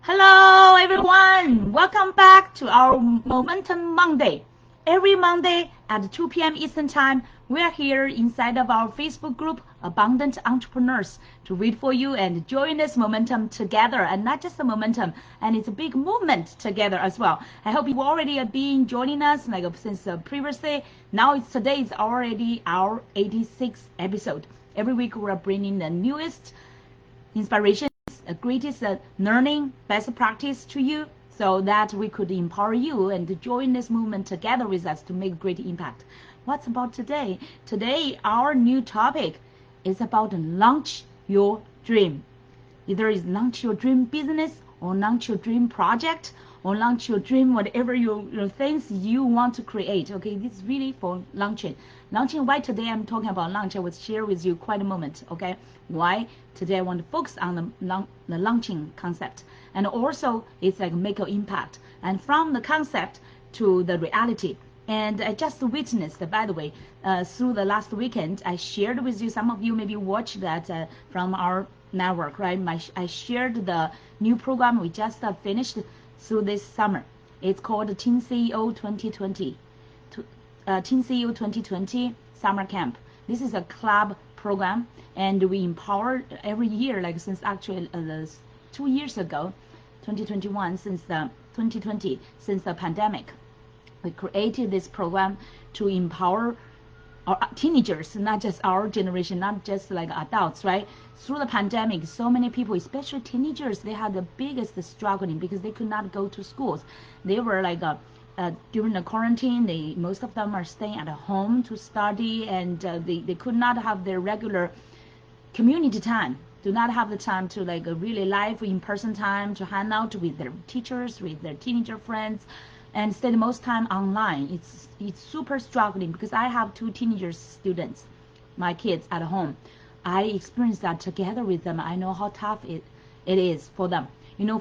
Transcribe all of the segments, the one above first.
Hello, everyone. Welcome back to our Momentum Monday. Every Monday at 2 p.m. Eastern Time, we are here inside of our Facebook group, Abundant Entrepreneurs, to read for you and join this momentum together. And not just the momentum, and it's a big movement together as well. I hope you already have been joining us since previously. Now today is already our 86th episode. Every week we are bringing the newest inspiration, the greatest learning, best practice to you so that we could empower you and to join this movement together with us to make great impact. What's about today? Today, our new topic is about launch your dream. Either it's launch your dream business or launch your dream project or launch your dream, whatever your things you want to create. Okay, this is really for launching. Launching, why today I'm talking about launch, I will share with you quite a moment. Okay, why today I want to focus on the launching concept. And also it's like make an impact. And from the concept to the reality. And I just witnessed, by the way, through the last weekend, I shared with you, some of you maybe watched that from our network, right? I shared the new program we just finished through this summer. It's called Teen CEO 2020. Teen CEO 2020 Summer Camp. This is a club program, and we empower every year, like since actually 2 years ago, 2021, since the 2020, since the pandemic. We created this program to empower our teenagers, not just our generation, not just like adults, right? Through the pandemic, so many people, especially teenagers, they had the biggest struggling because they could not go to schools. They were like during the quarantine, most of them are staying at home to study, and they could not have their regular community time, do not have the time to like really live in-person time to hang out with their teachers, with their teenager friends, and spend most time online. It's super struggling because I have two teenager students, my kids at home. I experienced that together with them. I know how tough it is for them.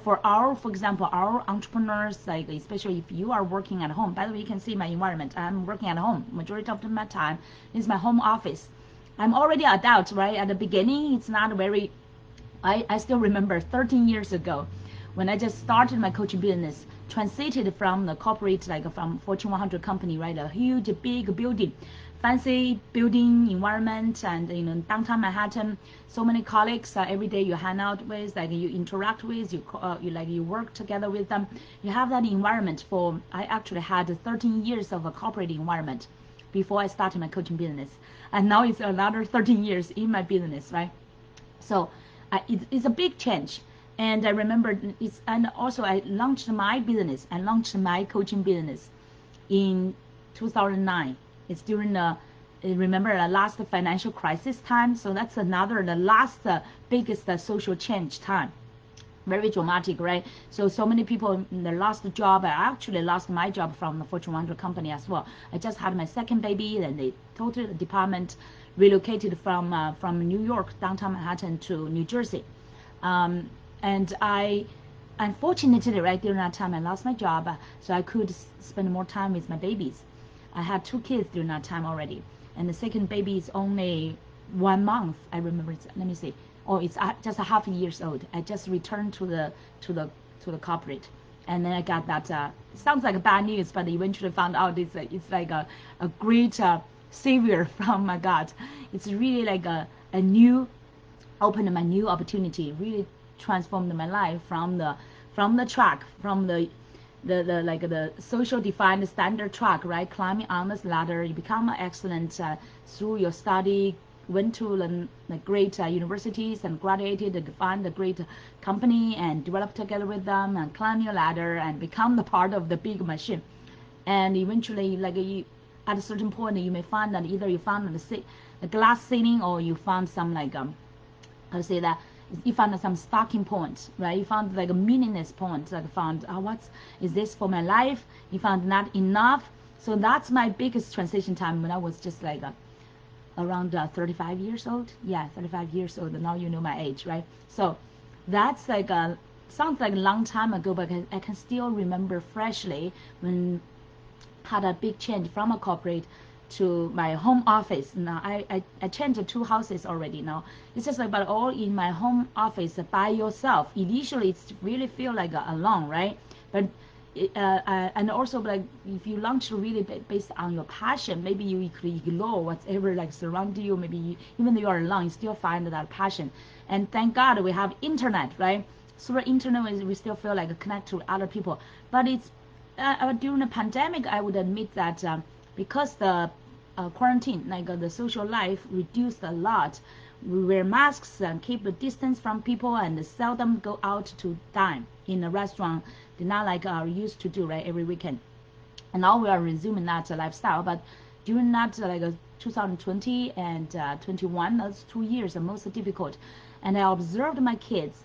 For example, our entrepreneurs, like especially if you are working at home. By the way, you can see my environment. I'm working at home. Majority of my time is my home office. I'm already adult, right? At the beginning, it's not very. I still remember 13 years ago when I just started my coaching business, transited from the corporate, like from Fortune 100 company, right? A huge, big building, fancy building environment, and downtown Manhattan, so many colleagues every day you hang out with, like you interact with, you work together with them. You have that environment for. I actually had 13 years of a corporate environment before I started my coaching business, and now it's another 13 years in my business, right? So it's a big change. And I remember and also I launched my business. I launched my coaching business in 2009. It's during remember the last financial crisis time. So that's the last biggest social change time. Very dramatic, right? So many people they lost the job. I actually lost my job from the Fortune 100 company as well. I just had my second baby, and the total department relocated from New York, downtown Manhattan, to New Jersey. And I, unfortunately, right during that time, I lost my job, so I could spend more time with my babies. I had two kids during that time already, and the second baby is only 1 month. I remember. Let me see. Oh, it's just a half years old. I just returned to the corporate, and then I got that. Sounds like bad news, but eventually found out it's like a great savior from my God. It's really like a new opened my new opportunity, really transformed my life from the track, from the like the social defined standard track, right? Climbing on this ladder, you become excellent through your study, went to the great universities and graduated and found a great company and developed together with them and climb your ladder and become the part of the big machine. And eventually, like at a certain point, you may find that either you found the glass ceiling, or you found some like how to say that, you found some stocking points, right? You found like a meaningless point, like found is this for my life? You found not enough. So that's my biggest transition time when I was just like around 35 years old. Yeah, 35 years old. Now you know my age, right? So that's like sounds like a long time ago, but I can still remember freshly when had a big change from a corporate to my home office. Now I changed 2 houses already now. It's just like, but all in my home office by yourself. Initially, it's really feel like alone, right? But and also like if you launch really based on your passion, maybe you could ignore whatever like surround you. Maybe even though you are alone, you still find that passion. And thank God we have internet, right? Through internet, we still feel like connect to other people. But it's during the pandemic, I would admit that because the quarantine, like the social life reduced a lot. We wear masks and keep a distance from people and seldom go out to dine in a restaurant. They're not like used to do, right, every weekend. And now we are resuming that lifestyle. But during that 2020 and 21, those 2 years are most difficult. And I observed my kids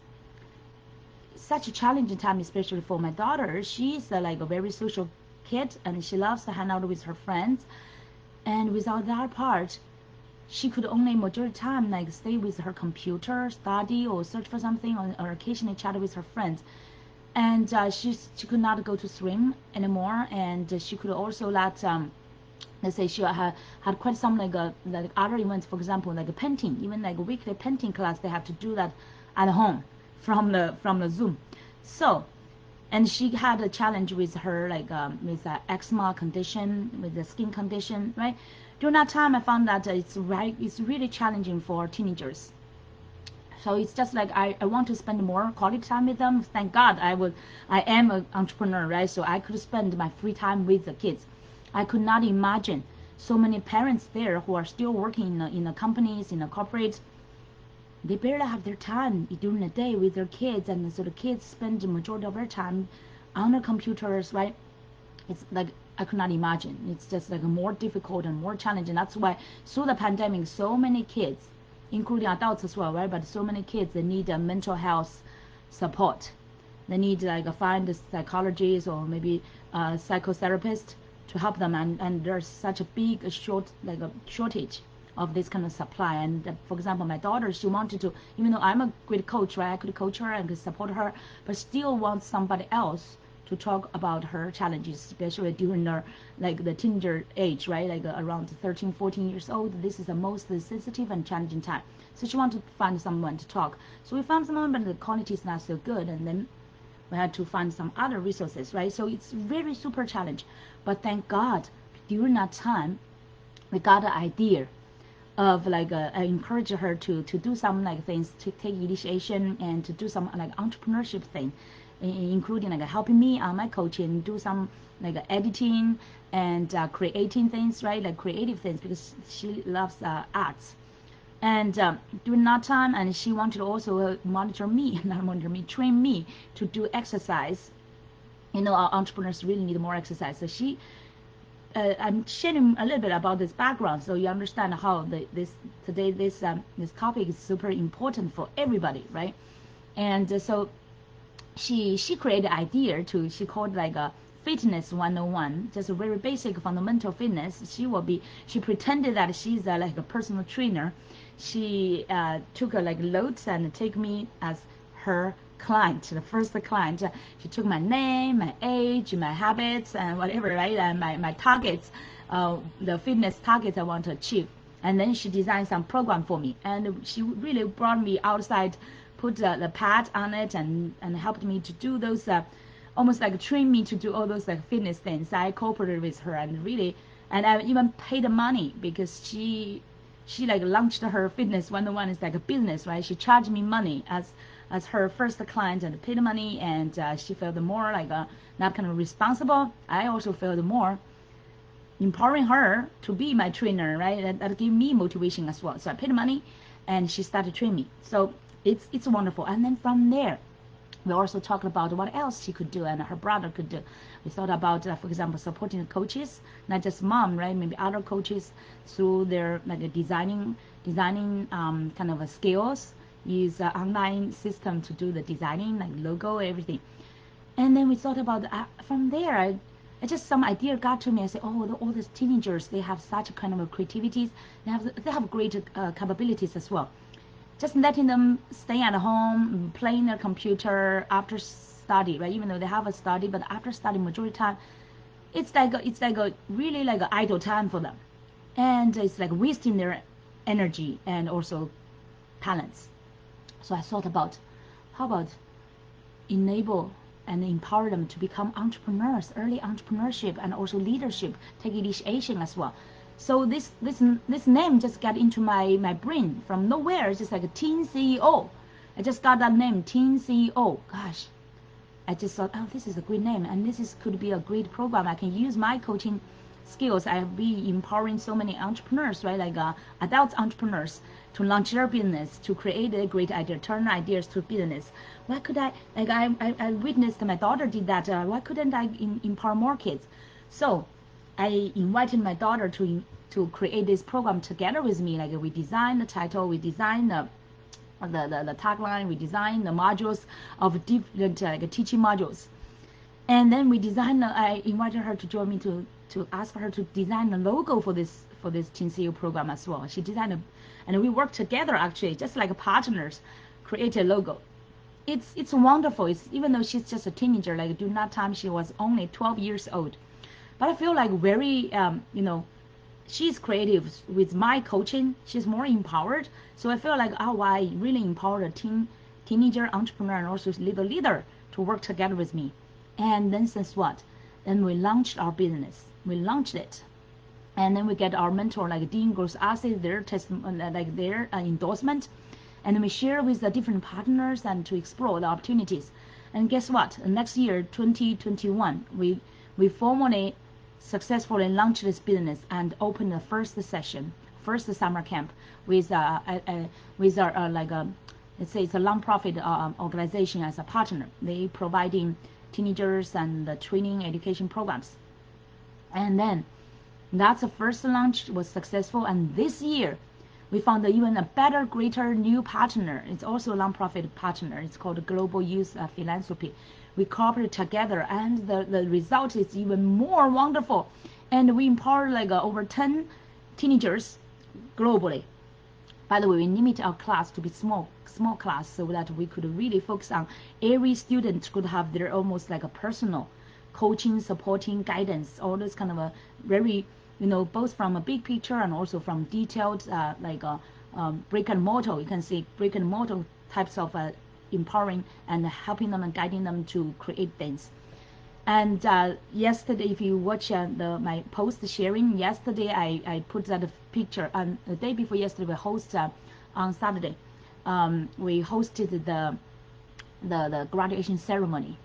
such a challenging time, especially for my daughter. She's like a very social kid, and she loves to hang out with her friends. And without that part, she could only majority time like stay with her computer, study or search for something, or occasionally chat with her friends. And she could not go to swim anymore, and she could also let let's say she had quite some like other events, for example like a painting, even like a weekly painting class. They have to do that at home from the Zoom. So, and she had a challenge with her like with eczema condition, with the skin condition, right? During that time, I found that it's really challenging for teenagers. So it's just like I want to spend more quality time with them. Thank God I am an entrepreneur, right? So I could spend my free time with the kids. I could not imagine so many parents there who are still working in the companies, in the corporate. They barely have their time during the day with their kids, and so the kids spend the majority of their time on their computers, right? It's like I could not imagine. It's just like more difficult and more challenging. That's why through the pandemic, so many kids, including adults as well, right? But so many kids, they need a mental health support. They need like find a psychologist or maybe a psychotherapist to help them. And there's such a big shortage of this kind of supply. And for example, my daughter, she wanted to, even though I'm a great coach, right? I could coach her and could support her, but still wants somebody else to talk about her challenges, especially during her like the teenager age, right? Like around 13, 14 years old. This is the most sensitive and challenging time. So she wanted to find someone to talk. So we found someone, but the quality is not so good. And then we had to find some other resources, right? So it's very super challenge. But thank God, during that time, we got an idea of like I encourage her to do some like things, to take initiation and to do some like entrepreneurship thing, including like helping me on my coaching, do some like editing and creating things, right? Like creative things, because she loves arts. And during that time, and she wanted to also monitor me, not monitor me, train me to do exercise. You know, our entrepreneurs really need more exercise. So I'm sharing a little bit about this background, so you understand how this topic is super important for everybody, right? And so she created an idea to, she called like a fitness 101, just a very basic fundamental fitness. She pretended that she's like a personal trainer. She took like loads and take me as her client, the first client. She took my name, my age, my habits, and whatever, right? And my targets, the fitness targets I want to achieve. And then she designed some program for me. And she really brought me outside, put the pad on it, and helped me to do those, almost like train me to do all those like fitness things. I cooperated with her and really, and I even paid the money because she like launched her fitness 101 is like a business, right? She charged me money as her first client and paid money, and she felt more like not kind of responsible. I also felt more empowering her to be my trainer, right? That gave me motivation as well. So I paid money, and she started training me. So it's wonderful. And then from there, we also talked about what else she could do and her brother could do. We thought about, for example, supporting coaches, not just mom, right? Maybe other coaches through their like designing kind of skills. Use online system to do the designing, like logo, everything. And then we thought about from there. I just some idea got to me. I said, oh, all these teenagers, they have such kind of creativities. They have great capabilities as well. Just letting them stay at home, playing their computer after study, right? Even though they have a study, but after study, majority time, it's like a really like an idle time for them. and it's like wasting their energy and also talents. So I thought about how about enable and empower them to become entrepreneurs, early entrepreneurship and also leadership, take initiation as well. So this name just got into my brain from nowhere. It's just like a teen CEO. I just got that name, teen CEO. Gosh, I just thought, oh, this is a great name, and could be a great program. I can use my coaching skills. I have been empowering so many entrepreneurs, right, like adult entrepreneurs, to launch their business, to create a great idea, turn ideas to business. Why could I witnessed my daughter did that. Why couldn't I empower more kids? So I invited my daughter to create this program together with me. Like we designed the title, we designed the tagline, we designed the modules of different teaching modules. And then we designed, I invited her to join me to ask her to design the logo for this Teen CEO program as well. She designed and we worked together actually, just like partners, create a logo. It's wonderful. It's even though she's just a teenager, like during that time she was only 12 years old. But I feel like very, she's creative with my coaching. She's more empowered. So I feel like, oh, I really empowered a teenager entrepreneur and also little leader to work together with me. And then since what? Then we launched our business. We launched it. And then we get our mentor, like Dean Gross Asset, their like their endorsement. And then we share with the different partners and to explore the opportunities. And guess what? Next year, 2021, we formally successfully launched this business and opened the first summer camp with our let's say it's a non-profit organization as a partner. They providing teenagers and the training education programs. And then that's the first launch was successful. And this year we found even a better, greater new partner. It's also a non-profit partner. It's called Global Youth Philanthropy. We cooperate together, and the result is even more wonderful. And we empower like over 10 teenagers globally. By the way, we limit our class to be small class so that we could really focus on every student could have their almost like a personal coaching, supporting, guidance, all those kind of a very, both from a big picture and also from detailed brick and mortar. You can see brick and mortar types of empowering and helping them and guiding them to create things. And yesterday, if you watch my post sharing, yesterday I put that picture. And the day before yesterday, we hosted on Saturday. We hosted the graduation ceremony,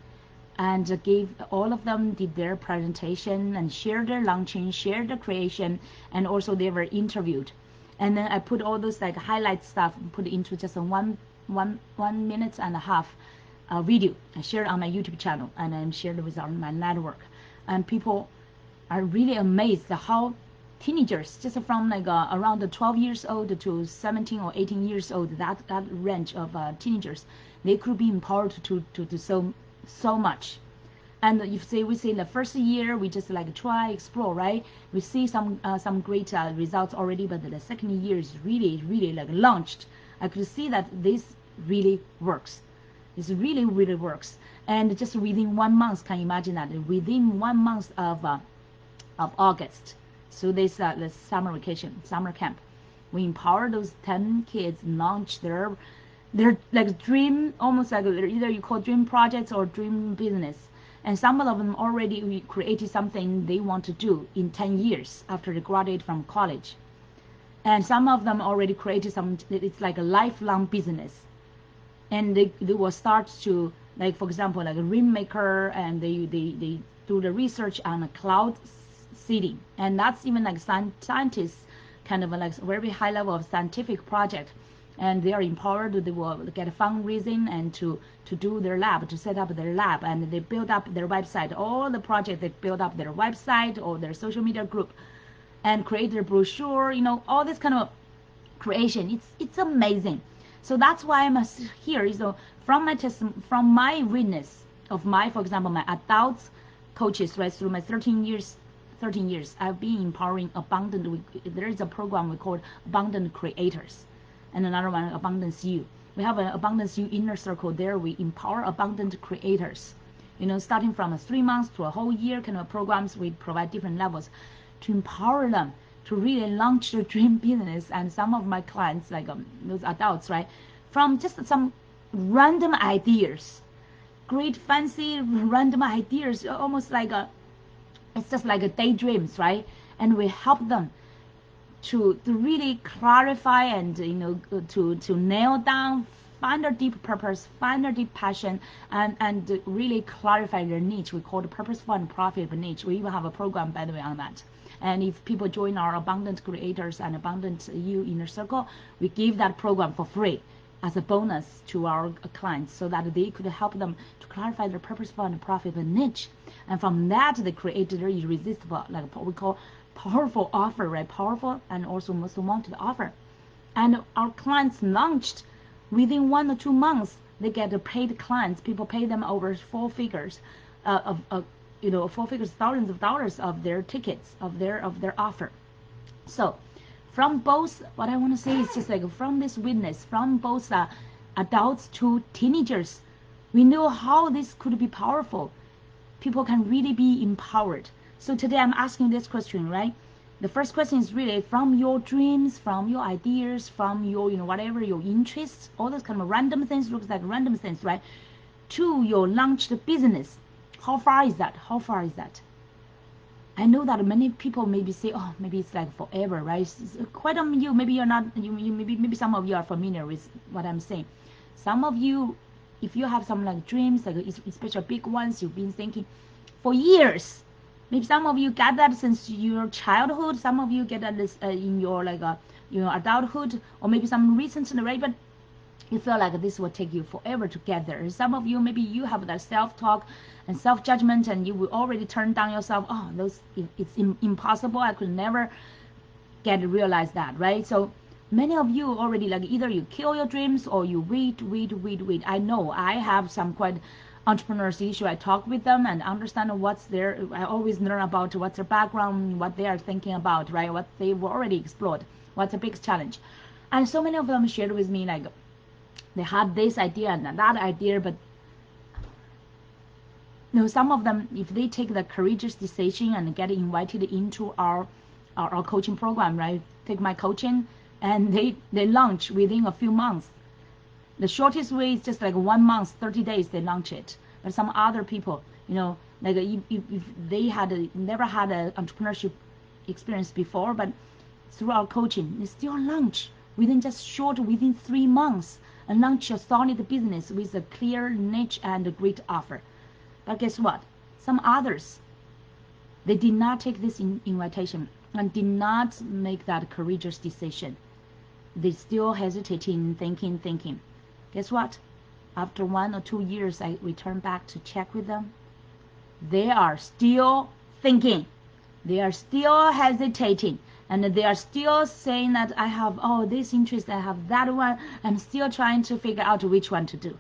and gave all of them did their presentation and shared their launching, shared the creation, and also they were interviewed. And then I put all those like highlight stuff, put it into just a one minute and a half video. I shared on my YouTube channel, and I'm shared with my network. And people are really amazed how teenagers, just from like around 12 years old to 17 or 18 years old, that range of teenagers, they could be empowered to do so much. And if we say in the first year we just like try explore, right, we see some great results already, but the second year is really like launched. I could see that this really works. This really works. And just within 1 month, can you imagine that within 1 month of August, so this the summer vacation, summer camp, we empower those 10 kids, launch their like dream, almost like either you call dream projects or dream business. And some of them already created something they want to do in 10 years after they graduate from college. And some of them already created it's like a lifelong business. And they will start to, like, for example, like a rainmaker, and they do the research on a cloud seeding. And that's even like scientists, kind of like very high level of scientific project. And they are empowered, they will get fundraising and to do their lab, to set up their lab, and they build up their website. All the projects, they build up their website or their social media group and create their brochure, all this kind of creation. It's amazing. So that's why I'm here. So from my witness of for example, my adult coaches, right, through my 13 years, I've been empowering abundant. There is a program we call Abundant Creators, and another one, Abundance You. We have an Abundance You inner circle. There we empower abundant creators. Starting from 3 months to a whole year kind of programs. We provide different levels to empower them to really launch their dream business. And some of my clients, like those adults, right, from just some random ideas, great fancy random ideas, almost like it's just like a daydreams, right? And we help them to really clarify and to nail down, find their deep purpose, find their deep passion, and really clarify their niche. We call it purposeful and profitable niche. We even have a program, by the way, on that. And if people join our Abundant Creators and Abundant You Inner Circle, we give that program for free as a bonus to our clients, so that they could help them to clarify their purposeful and profitable niche. And from that, they create their irresistible, like what we call powerful offer, right? Powerful and also most wanted offer. And our clients launched within 1 or 2 months. They get paid clients. People pay them over 4 figures, of 4 figures, thousands of dollars of their tickets, of their offer. So from both, what I want to say is just like from this witness, from both adults to teenagers, we know how this could be powerful. People can really be empowered. So today I'm asking this question, right? The first question is really from your dreams, from your ideas, from your, whatever your interests, all those kind of random things, looks like random things, right? To your launched business. How far is that? How far is that? I know that many people maybe say, oh, maybe it's like forever, right? It's quite you, maybe you're not, maybe some of you are familiar with what I'm saying. Some of you, if you have some like dreams, like especially big ones, you've been thinking for years. Maybe some of you got that since your childhood. Some of you get that in your adulthood, or maybe some recently, right? But you feel like this will take you forever to get there. Some of you, maybe you have that self-talk and self-judgment, and you will already turn down yourself. Oh, it's impossible. I could never realize that, right? So many of you already, like, either you kill your dreams or you wait. I know I have some quite entrepreneurs issue. I talk with them and understand I always learn about what's their background, what they are thinking about, right? What they've already explored, what's the biggest challenge. And so many of them shared with me, like, they had this idea and that idea, but some of them, if they take the courageous decision and get invited into our coaching program, right? Take my coaching, and they launch within a few months. The shortest way is just like 1 month, 30 days, they launch it. But some other people, like if they never had an entrepreneurship experience before, but through our coaching, they still launch within 3 months, and launch a solid business with a clear niche and a great offer. But guess what? Some others, they did not take this invitation and did not make that courageous decision. They still hesitating, thinking. Guess what? After 1 or 2 years, I return back to check with them. They are still thinking. They are still hesitating. And they are still saying that I have this interest, I have that one. I'm still trying to figure out which one to do.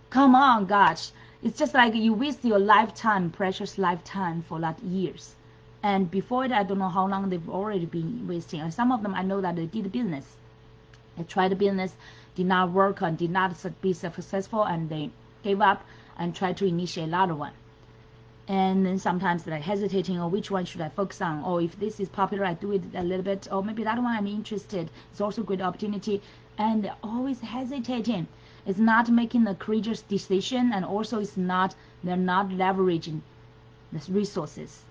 Come on, gosh. It's just like you waste your lifetime, precious lifetime, for that years. And before it, I don't know how long they've already been wasting. And some of them, I know that they did business. They tried the business, did not work, and did not be successful, and they gave up and tried to initiate another one. And then sometimes they're hesitating, or which one should I focus on? Or if this is popular, I do it a little bit. Or maybe that one I'm interested. It's also a good opportunity. And they're always hesitating. It's not making a courageous decision, and also they're not leveraging the resources,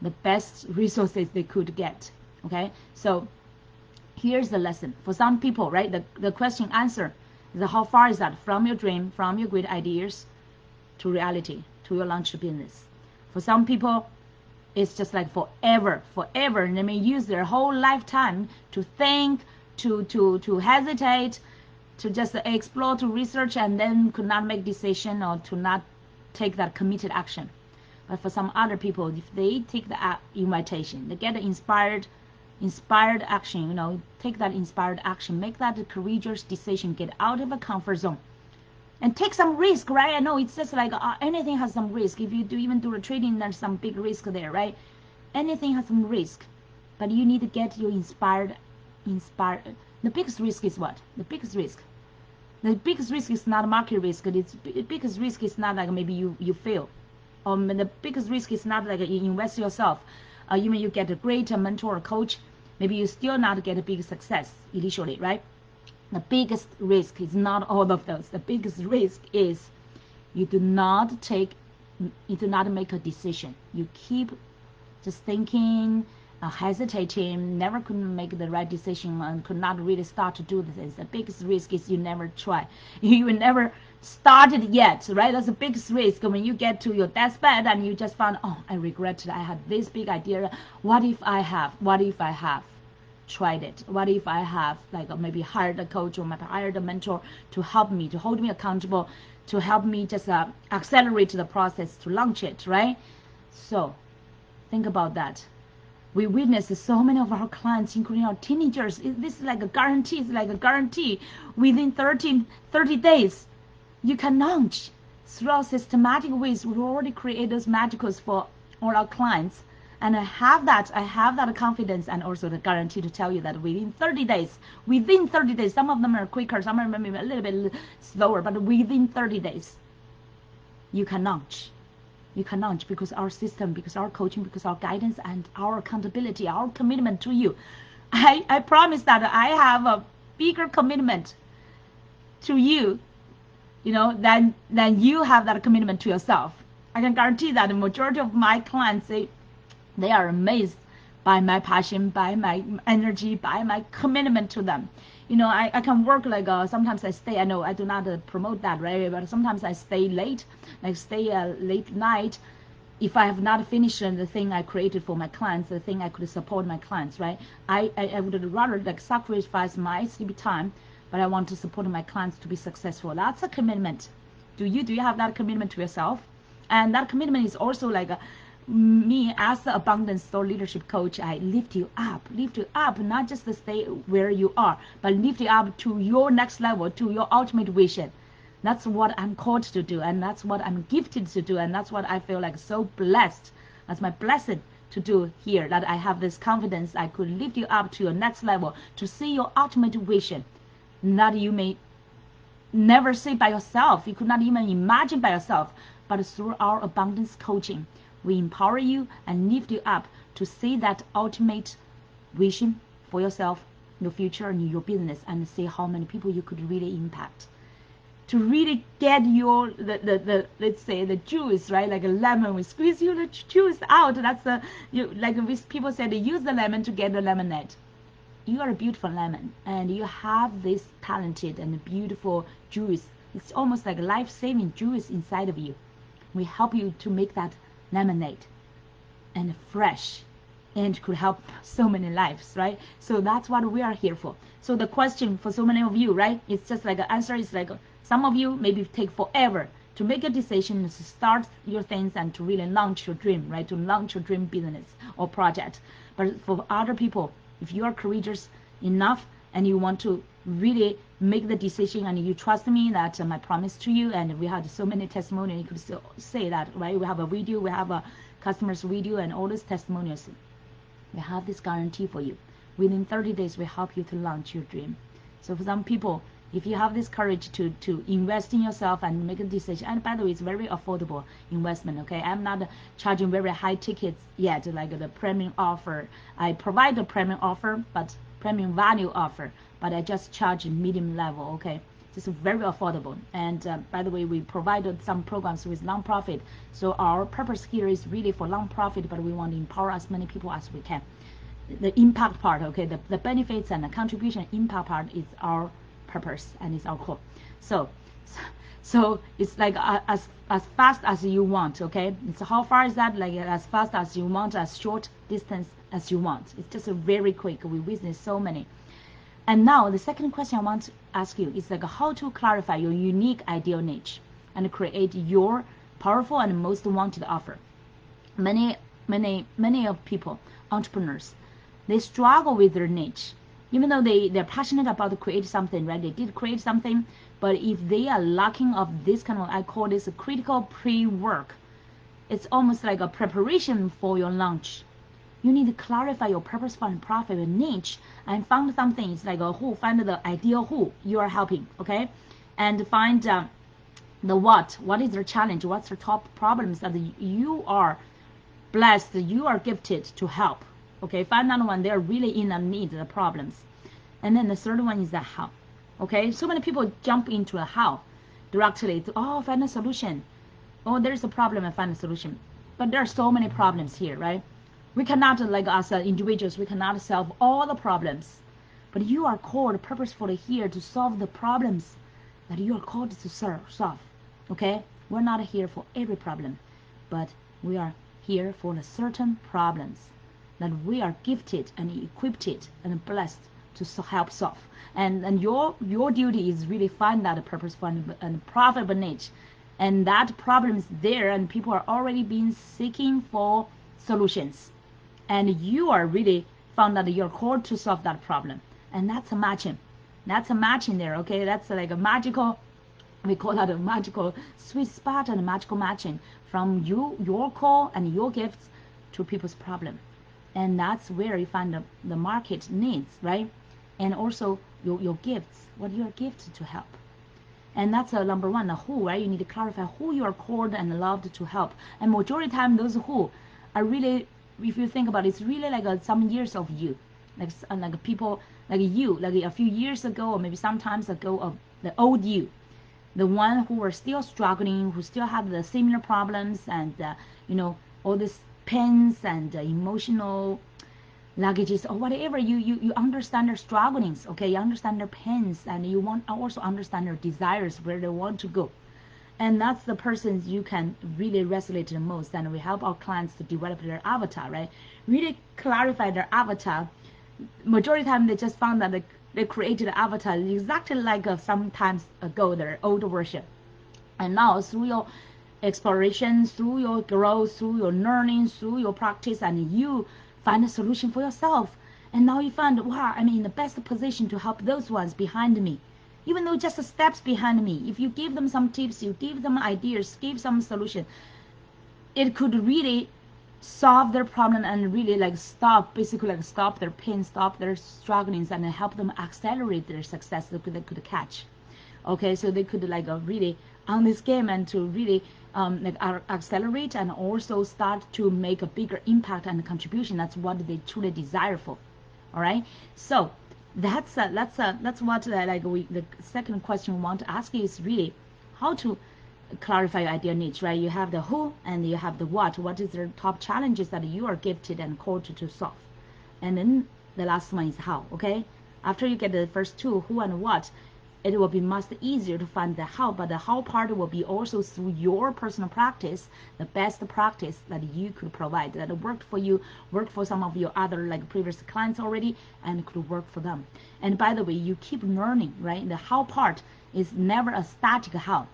the best resources they could get. Okay, so here's the lesson for some people, right? The question answer is how far is that from your dream, from your great ideas, to reality, to your launched business. For some people, it's just like forever. And they may use their whole lifetime to think, to hesitate, to just explore, to research, and then could not make decision or to not take that committed action. But for some other people, if they take the invitation, they get inspired action, take that inspired action, make that courageous decision, get out of a comfort zone, and take some risk, right? I know it's just like anything has some risk. If you even do the trading, there's some big risk there, right? Anything has some risk, but you need to get your inspired. The biggest risk is what? The biggest risk is not market risk. The biggest risk is not like maybe you fail. The biggest risk is not like you invest yourself. Even you get a great mentor or coach, maybe you still not get a big success initially, right? The biggest risk is not all of those. The biggest risk is you do not make a decision. You keep just thinking, hesitating, never could make the right decision, and could not really start to do this. The biggest risk is you never try. You never started yet, right? That's the biggest risk when you get to your deathbed and you just found, oh, I regret it. I had this big idea. What if I have tried it? What if I have maybe hired a coach or maybe hired a mentor to help me, to hold me accountable, to help me just accelerate the process to launch it, right? So think about that. We witness so many of our clients, including our teenagers. This is like a guarantee. It's like a guarantee. Within 30 days, you can launch. Through systematic ways, we already create those magicals for all our clients. And I have that confidence and also the guarantee to tell you that within 30 days, some of them are quicker, some are maybe a little bit slower, but within 30 days, you can launch. You can launch because our system, because our coaching, because our guidance and our accountability, our commitment to you. I promise that I have a bigger commitment to you, than you have that commitment to yourself. I can guarantee that the majority of my clients, they are amazed by my passion, by my energy, by my commitment to them. I can work sometimes I stay, I know I do not promote that, right? But sometimes I stay late, late night if I have not finished the thing I created for my clients, the thing I could support my clients, right? I would rather sacrifice my sleep time, but I want to support my clients to be successful. That's a commitment. Do you have that commitment to yourself? And that commitment is also me as the abundance store leadership coach. I lift you up, not just to stay where you are, but lift you up to your next level, to your ultimate vision. That's what I'm called to do, and that's what I'm gifted to do, and that's what I feel so blessed. That's my blessing to do here, that I have this confidence I could lift you up to your next level, to see your ultimate vision that you may never see by yourself, you could not even imagine by yourself. But through our abundance coaching, we empower you and lift you up to see that ultimate vision for yourself, your future, and your business, and see how many people you could really impact. To really get your let's say the juice, right? Like a lemon, we squeeze you the juice out. That's people say they use the lemon to get the lemonade. You are a beautiful lemon, and you have this talented and beautiful juice. It's almost like a life-saving juice inside of you. We help you to make that lemonade and fresh, and could help so many lives, right? So that's what we are here for. So the question for so many of you, right, it's just the answer is some of you maybe take forever to make a decision to start your things and to really launch your dream, right? To launch your dream business or project. But for other people, if you are courageous enough and you want to really make the decision, and you trust me that my promise to you, and we had so many testimonials, you could still say that, right? We have a video, we have a customer's video, and all those testimonials. We have this guarantee for you. Within 30 days, we help you to launch your dream. So for some people, if you have this courage to invest in yourself and make a decision, and by the way, it's very affordable investment, okay? I'm not charging very high tickets yet, like the premium offer. I provide the premium offer, but premium value offer, but I just charge medium level, okay? Just very affordable. And by the way, we provided some programs with nonprofit. So our purpose here is really for nonprofit, but we want to empower as many people as we can. The impact part, okay, the benefits and the contribution impact part is our purpose and it's our core. So it's as fast as you want, okay? It's how far is that? As fast as you want, as short distance as you want. It's just very quick. We witness so many. And now the second question I want to ask you is how to clarify your unique ideal niche and create your powerful and most wanted offer. Many of people, entrepreneurs, they struggle with their niche. Even though they're passionate about create something, right? They did create something, but if they are lacking of this kind of, I call this a critical pre-work. It's almost like a preparation for your launch. You need to clarify your purposeful and profitable niche and find something. It's find the ideal who you are helping, okay? And find the what is their challenge, what's their top problems that you are blessed, you are gifted to help. Okay, find out when they're really in a need, the problems. And then the third one is the how. Okay, so many people jump into a how directly to, oh, find a solution. Oh, there's a problem and find a solution. But there are so many problems here, right? We cannot, like us individuals, we cannot solve all the problems. But you are called purposefully here to solve the problems that you are called to solve. Okay? We're not here for every problem, but we are here for the certain problems that we are gifted and equipped and blessed to help solve. And your duty is really find that purposeful and profitable niche. And that problem is there, and people are already been seeking for solutions. And you are really found that you're called to solve that problem. And that's a matching. That's a matching there, okay? That's like a magical, we call that a magical sweet spot and a magical matching from your call and your gifts to people's problem. And that's where you find the market needs, right? And also your gifts, what you are gifted to help. And that's number one, the who, right? You need to clarify who you are called and loved to help. And majority of the time, those who are really, if you think about it, it's really like some years of you. Like people, like you, like a few years ago, or maybe sometimes ago, of the old you. The one who were still struggling, who still have the similar problems and, all these pains and emotional luggages or whatever, you understand their strugglings, okay? You understand their pains, and you want also understand their desires, where they want to go. And that's the persons you can really resonate the most. And we help our clients to develop their avatar, right? Really clarify their avatar. Majority of the time, they just found that they created an avatar exactly like some times ago, their old version. And now through your exploration, through your growth, through your learning, through your practice, and you find a solution for yourself. And now you find, wow, I'm in the best position to help those ones behind me. Even though just steps behind me, if you give them some tips, you give them ideas, give some solution, it could really solve their problem and really basically stop their pain, stop their strugglings, and help them accelerate their success that they could catch. Okay, so they could really on this game and to really accelerate and also start to make a bigger impact and contribution. That's what they truly desire for. All right, so that's what the second question we want to ask you is really how to clarify your ideal niche, right? You have the who and you have the what. What is the top challenges that you are gifted and called to solve? And then the last one is how, okay? After you get the first two, who and what, it will be much easier to find the how, but the how part will be also through your personal practice, the best practice that you could provide, that worked for you, worked for some of your other previous clients already, and could work for them. And by the way, you keep learning, right? The how part is never a static how.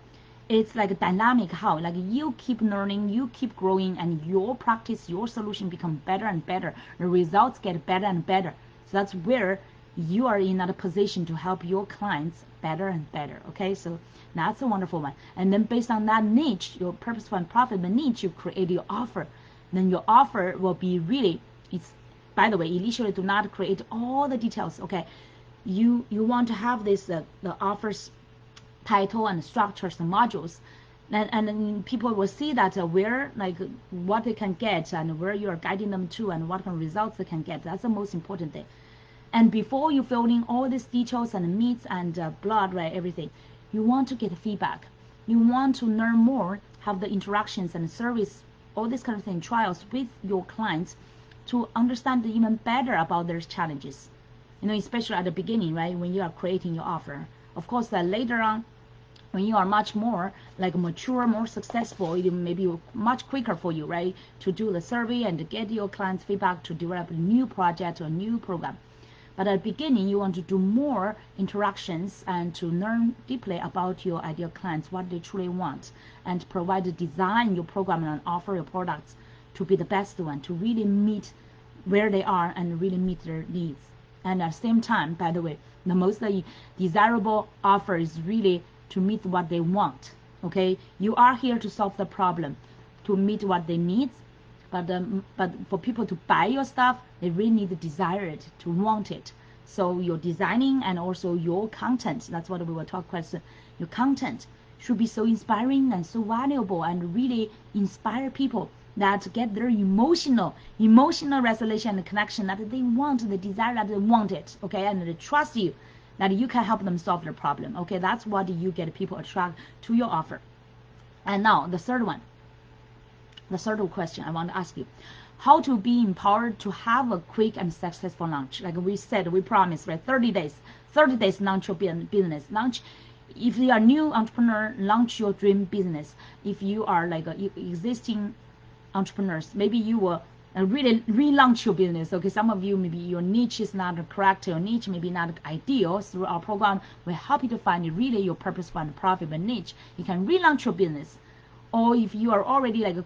It's like a dynamic how, you keep learning, you keep growing, and your practice, your solution become better and better. The results get better and better. So that's where you are in that position to help your clients better and better. Okay, so that's a wonderful one. And then based on that niche, your purposeful and profitable niche, you create your offer. Then your offer will be really, it's, by the way, initially do not create all the details. Okay, you want to have this the offers title and structures and modules, and then people will see that where what they can get and where you are guiding them to and what kind of results they can get. That's the most important thing. And before you fill in all these details and meats and blood, right, everything, you want to get feedback. You want to learn more, have the interactions and service, all this kind of thing, trials with your clients to understand even better about their challenges. Especially at the beginning, right, when you are creating your offer. Of course, later on, when you are much more mature, more successful, it may be much quicker for you, right, to do the survey and to get your clients' feedback to develop a new project or a new program. But at the beginning, you want to do more interactions and to learn deeply about your ideal clients, what they truly want, and provide to design your program and offer your products to be the best one, to really meet where they are and really meet their needs. And at the same time, by the way, the most desirable offer is really to meet what they want. Okay, you are here to solve the problem, to meet what they need. But for people to buy your stuff, they really need to desire it, to want it. So your designing and also your content, that's what we will talk about. Your content should be so inspiring and so valuable and really inspire people. that get their emotional resolution and connection that they want, the desire that they want it, okay, and they trust you that you can help them solve their problem, okay. That's what you get people attract to your offer. And now the third question I want to ask you, how to be empowered to have a quick and successful launch. Like we said, we promised, right? 30 days launch your business. Launch, if you are a new entrepreneur, launch your dream business. If you are like existing entrepreneurs, maybe you will really relaunch your business. Okay, some of you, maybe your niche is not correct, your niche maybe not ideal. Through our program, we help you to find really your purposeful and profitable niche. You can relaunch your business. Or if you are already like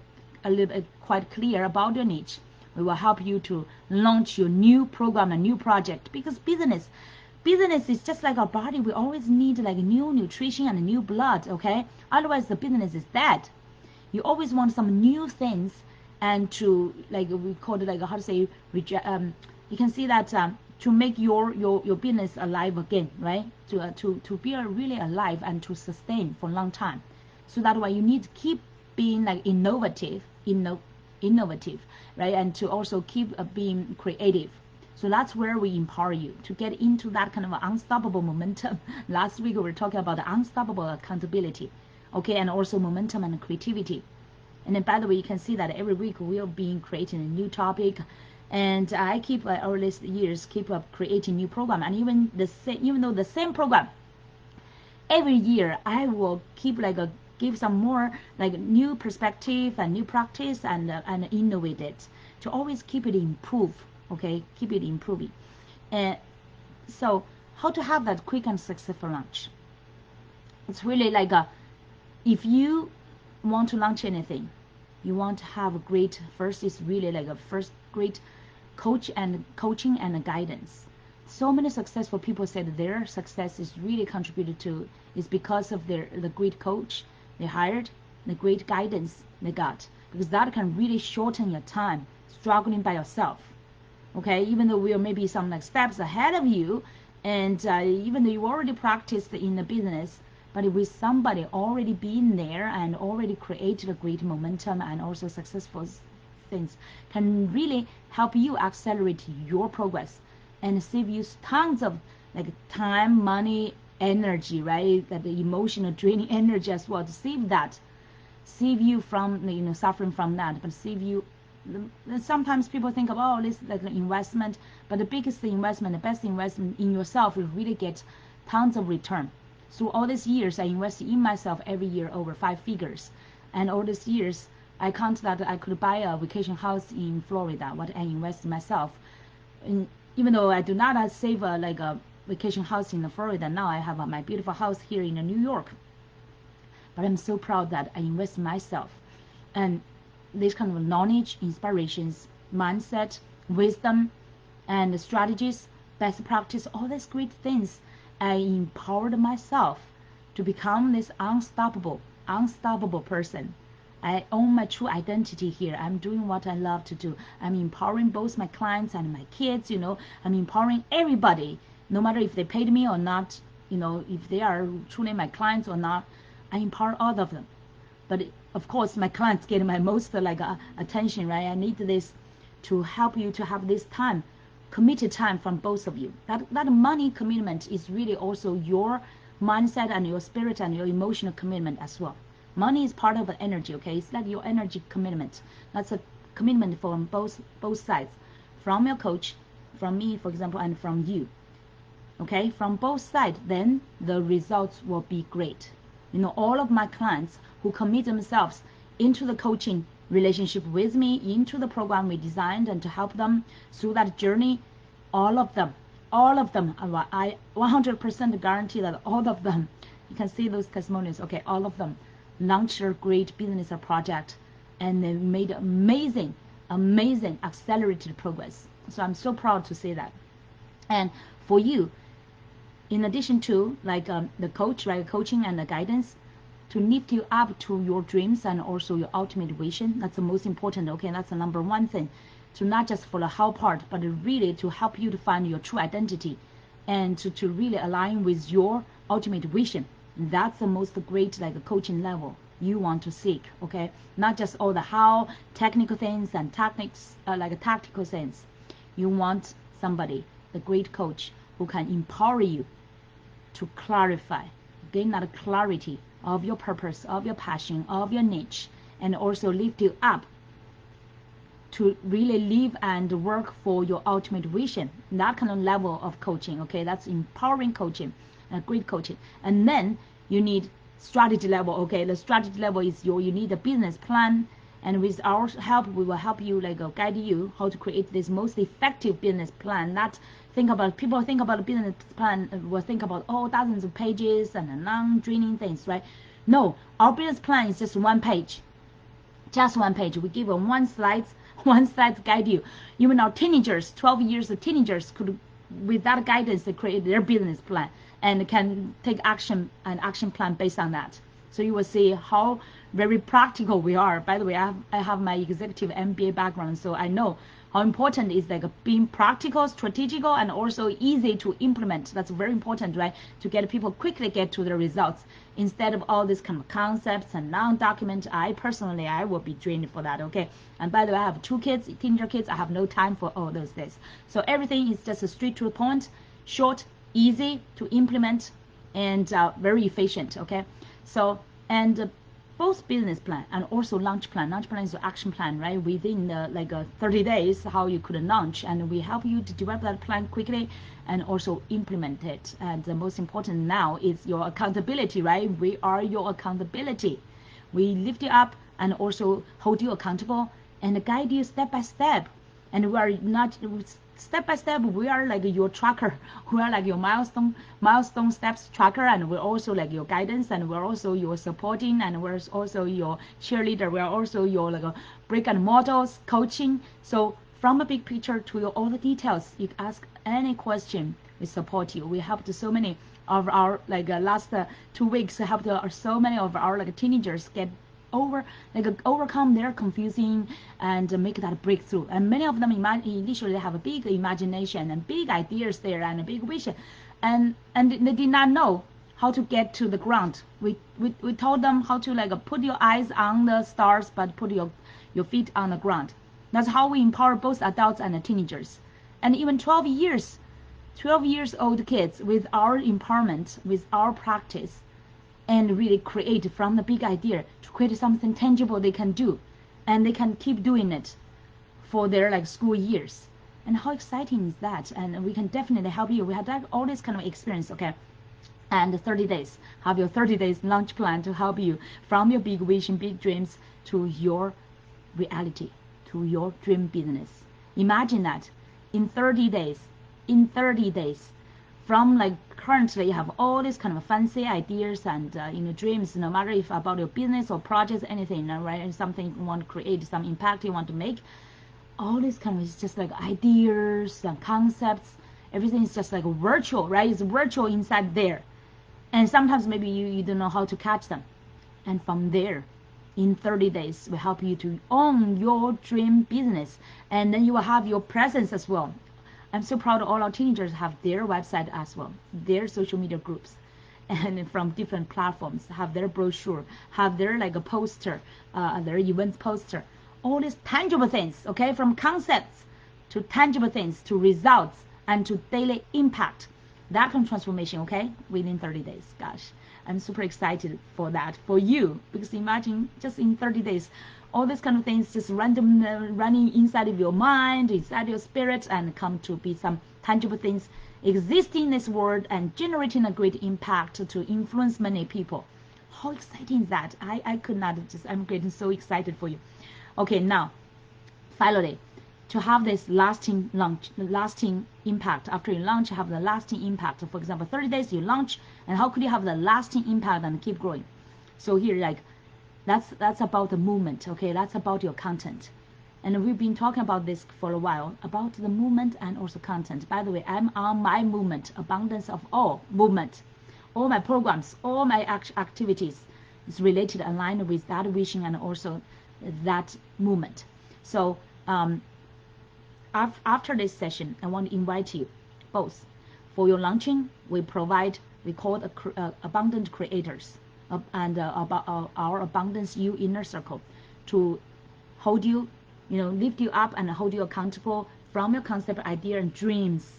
a little bit quite clear about your niche, we will help you to launch your new program, a new project. Because business is just like our body. We always need like new nutrition and new blood, okay? Otherwise the business is dead. You always want some new things, and to, like we call it, like how to say, you can see that to make your business alive again, right? To be really alive and to sustain for a long time. So that's why you need to keep being like innovative, right? And to also keep being creative. So that's where we empower you to get into that kind of unstoppable momentum. Last week we were talking about the unstoppable accountability, okay, and also momentum and creativity. And then, by the way, you can see that every week we are being creating a new topic, and I keep over these years keep up creating new program. And even though the same program every year, I will keep like give some more like new perspective and new practice and innovate it to always keep it improve, okay, keep it improving. And so how to have that quick and successful launch? It's really like if you want to launch anything, you want to have a great, first is really like a first great coaching and guidance. So many successful people said their success is really contributed to is because of the great coach they hired, the great guidance they got, because that can really shorten your time struggling by yourself, okay. Even though we are maybe some like steps ahead of you, and even though you already practiced in the business, but with somebody already been there and already created a great momentum and also successful things, can really help you accelerate your progress and save you tons of like time, money, energy, right? That the emotional draining energy as well, to save you from suffering from that, but save you. Sometimes people think of, oh, this is like an investment, but the biggest investment, the best investment in yourself will really get tons of return. So all these years I invested in myself every year over 5 figures, and all these years I count that I could buy a vacation house in Florida, what I invest in myself. And even though I do not save like a vacation house in Florida, now I have my beautiful house here in New York. But I'm so proud that I invest in myself, and this kind of knowledge, inspirations, mindset, wisdom, and strategies, best practice, all these great things, I empowered myself to become this unstoppable person. I own my true identity here. I'm doing what I love to do. I'm empowering both my clients and my kids, I'm empowering everybody, no matter if they paid me or not, if they are truly my clients or not, I empower all of them. But of course, my clients get my most attention, right? I need this to help you to have this time, committed time from both of you. That money commitment is really also your mindset and your spirit and your emotional commitment as well. Money is part of the energy, okay? It's like your energy commitment. That's a commitment from both sides, from your coach, from me, for example, and from you. Okay, from both sides, then the results will be great. All of my clients who commit themselves into the coaching relationship with me, into the program we designed, and to help them through that journey, all of them, I 100% guarantee that all of them, you can see those testimonials, okay, all of them launched a great business or project, and they made amazing accelerated progress. So I'm so proud to say that. And for you, in addition to like the coach, right, coaching and the guidance, to lift you up to your dreams and also your ultimate vision, that's the most important, okay? That's the number one thing, to not just for the how part, but really to help you to find your true identity and to really align with your ultimate vision. That's the most great like coaching level, you want to seek, okay? Not just all the how, technical things and tactics, like tactical things. You want somebody, the great coach, who can empower you to clarify, gain that clarity of your purpose, of your passion, of your niche, and also lift you up to really live and work for your ultimate vision. That kind of level of coaching, okay? That's empowering coaching, great coaching. And then you need strategy level, okay? The strategy level is you need a business plan, and with our help, we will help you, like guide you how to create this most effective business plan. Not people think about a business plan, will think about dozens of pages and long draining things, right? No, our business plan is just one page. Just one page. We give them one slide to guide you. Even our teenagers, 12 years of teenagers, could, with that guidance, they create their business plan and can take action, an action plan based on that. So you will see how very practical we are. By the way, I have my executive MBA background, so I know how important is like being practical, strategical, and also easy to implement. That's very important, right? To get people quickly get to the results instead of all these kind of concepts and non-document. I will be drained for that, okay? And by the way, I have 2 kids, teenager kids. I have no time for all those things. So everything is just straight to the point, short, easy to implement, and very efficient, okay? So, and both business plan and also launch plan. Launch plan is an action plan, right? Within 30 days, how you could launch, and we help you to develop that plan quickly and also implement it. And the most important now is your accountability, right? We are your accountability. We lift you up and also hold you accountable and guide you step by step. And we are not step by step, we are like your tracker. We are like your milestone steps tracker, and we're also like your guidance, and we're also your supporting, and we're also your cheerleader. We are also your like a brick and models coaching. So from a big picture to all the details, you can ask any question. We support you. We helped so many of our last 2 weeks, helped so many of our teenagers get overcome their confusing and make that breakthrough. And many of them initially have a big imagination and big ideas there and a big vision, and they did not know how to get to the ground. We told them how to put your eyes on the stars but put your feet on the ground. That's how we empower both adults and teenagers, and even 12 years old kids with our empowerment, with our practice, and really create from the big idea to create something tangible they can do, and they can keep doing it for their school years. And how exciting is that? And we can definitely help you. We had all this kind of experience, okay? And 30 days, have your 30 days launch plan to help you from your big vision, big dreams to your reality, to your dream business. Imagine that in 30 days, from currently you have all these kind of fancy ideas and dreams, no matter if about your business or projects, anything, right? Something you want to create, some impact you want to make. All this kind of is just like ideas and concepts. Everything is just like virtual, right? It's virtual inside there. And sometimes maybe you don't know how to catch them. And from there, in 30 days, we help you to own your dream business. And then you will have your presence as well. I'm so proud all our teenagers have their website as well, their social media groups, and from different platforms, have their brochure, have their a poster, their events poster, all these tangible things, okay, from concepts to tangible things to results and to daily impact. That kind of transformation, okay, within 30 days. Gosh, I'm super excited for that, for you, because imagine just in 30 days, all these kind of things just random running inside of your mind, inside your spirit, and come to be some tangible things existing in this world and generating a great impact to influence many people. How exciting is that? I could not just, I'm getting so excited for you. Okay, now, finally, to have this lasting impact. After you launch, you have the lasting impact. For example, 30 days you launch, and how could you have the lasting impact and keep growing? So here, that's about the movement, okay? That's about your content. And we've been talking about this for a while, about the movement and also content. By the way, I'm on my movement, abundance of all movement. All my programs, all my activities is related, aligned with that vision and also that movement. So after this session, I want to invite you both. For your launching, we call it abundant creators. and about our Abundance You inner circle to hold you, lift you up and hold you accountable from your concept, idea, and dreams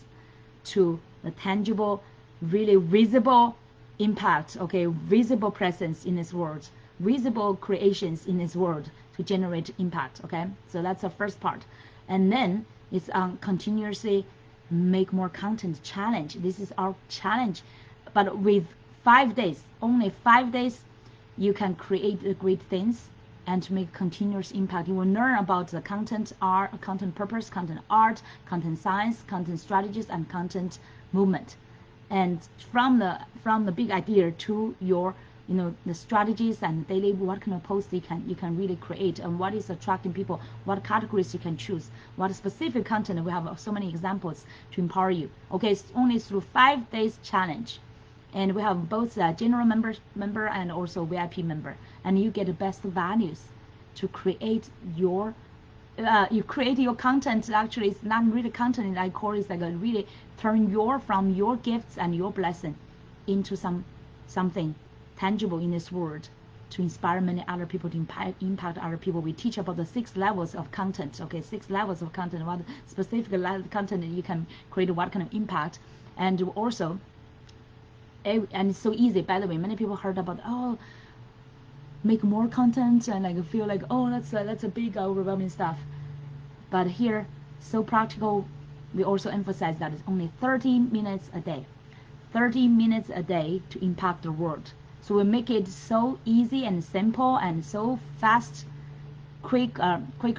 to the tangible, really visible impact, okay, visible presence in this world, visible creations in this world to generate impact, okay? So that's the first part. And then it's continuously make more content challenge. This is our challenge, but with 5 days, only 5 days, you can create great things and to make continuous impact. You will learn about the content art, content purpose, content art, content science, content strategies, and content movement. And from the big idea to your the strategies and daily, what kind of posts you can really create, and what is attracting people, what categories you can choose, what specific content. We have so many examples to empower you. Okay, it's only through 5 days challenge, and we have both general member and also VIP member, and you get the best values to create your you create your content. Actually, it's not really content, I call it like a really turn from your gifts and your blessing into something tangible in this world to inspire many other people, to impact other people. We teach about the 6 levels of content, okay, 6 levels of content, what specific content that you can create, what kind of impact. And also, and it's so easy, by the way, many people heard about, make more content and like feel like, that's a big overwhelming stuff. But here, so practical. We also emphasize that it's only 30 minutes a day, 30 minutes a day to impact the world. So we make it so easy and simple and so fast, quick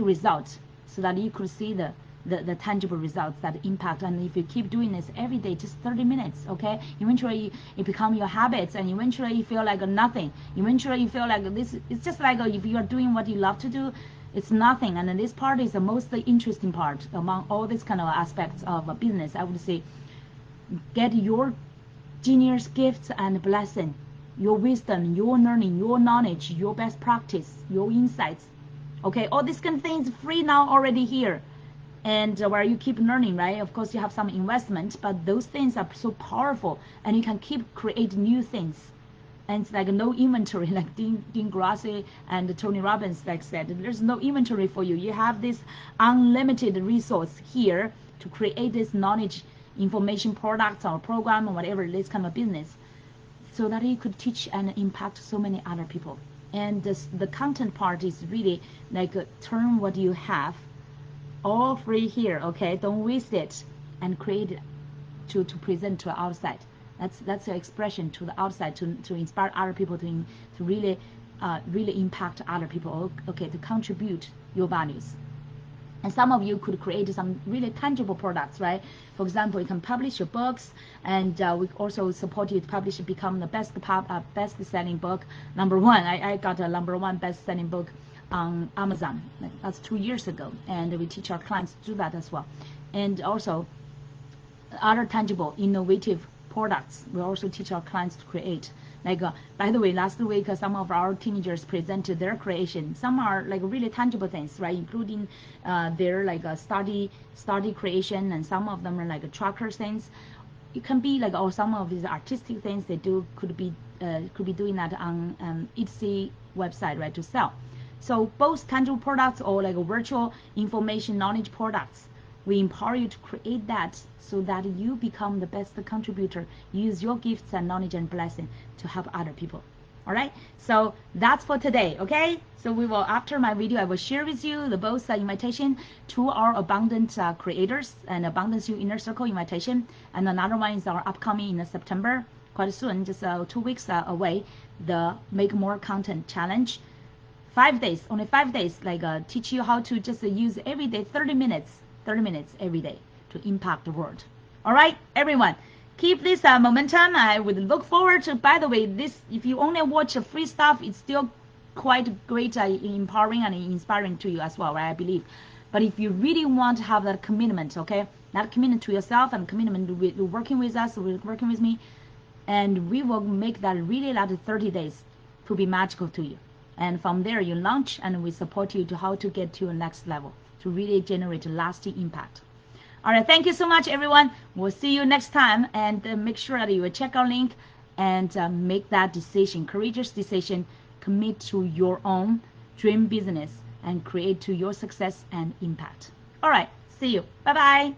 results, so that you could see the tangible results that impact. And if you keep doing this every day, just 30 minutes, okay, eventually it become your habits, and eventually you feel like nothing. Eventually you feel like this, it's just like if you are doing what you love to do, it's nothing. And then this part is the most interesting part among all these kind of aspects of a business. I would say, get your genius gifts and blessing, your wisdom, your learning, your knowledge, your best practice, your insights, okay, all these kind of things free now already here. And where you keep learning, right? Of course you have some investment, but those things are so powerful, and you can keep create new things. And it's like no inventory, like Dean Grassi and Tony Robbins like said, there's no inventory for you. You have this unlimited resource here to create this knowledge, information, products or program or whatever, this kind of business, so that you could teach and impact so many other people. And the content part is really like turn what you have all free here, okay? Don't waste it, and create it to present to outside. That's your expression to the outside, to inspire other people, to really impact other people, okay, to contribute your values. And some of you could create some really tangible products, right? For example, you can publish your books, and we also support you to publish, become the best-selling book, #1. I got a #1 best-selling book on Amazon. That's 2 years ago, and we teach our clients to do that as well. And also, other tangible, innovative products we also teach our clients to create. Like by the way, last week some of our teenagers presented their creation. Some are like really tangible things, right? Including their like study creation, and some of them are like tracker things. It can be like, or some of these artistic things they do could be doing that on Etsy website, right, to sell. So both tangible products or like virtual information knowledge products, we empower you to create that so that you become the best contributor. Use your gifts and knowledge and blessing to help other people. All right, so that's for today, okay? So we will, after my video, I will share with you the both invitation to our Abundant Creators and Abundance You Inner Circle invitation, and another one is our upcoming in September, quite soon, just 2 weeks away, the Make More Content Challenge. 5 days, only 5 days, like teach you how to just use every day 30 minutes every day to impact the world. All right, everyone, keep this momentum. I would look forward to, by the way, this, if you only watch free stuff, it's still quite great, empowering and inspiring to you as well, right? I believe. But if you really want to have that commitment, okay, that commitment to yourself and commitment to working with us, working with me, and we will make that really like 30 days to be magical to you. And from there you launch, and we support you to how to get to a next level to really generate lasting impact. All right, thank you so much, everyone. We'll see you next time, and make sure that you check our link and make that decision, courageous decision, commit to your own dream business and create to your success and impact. All right, see you. Bye-bye.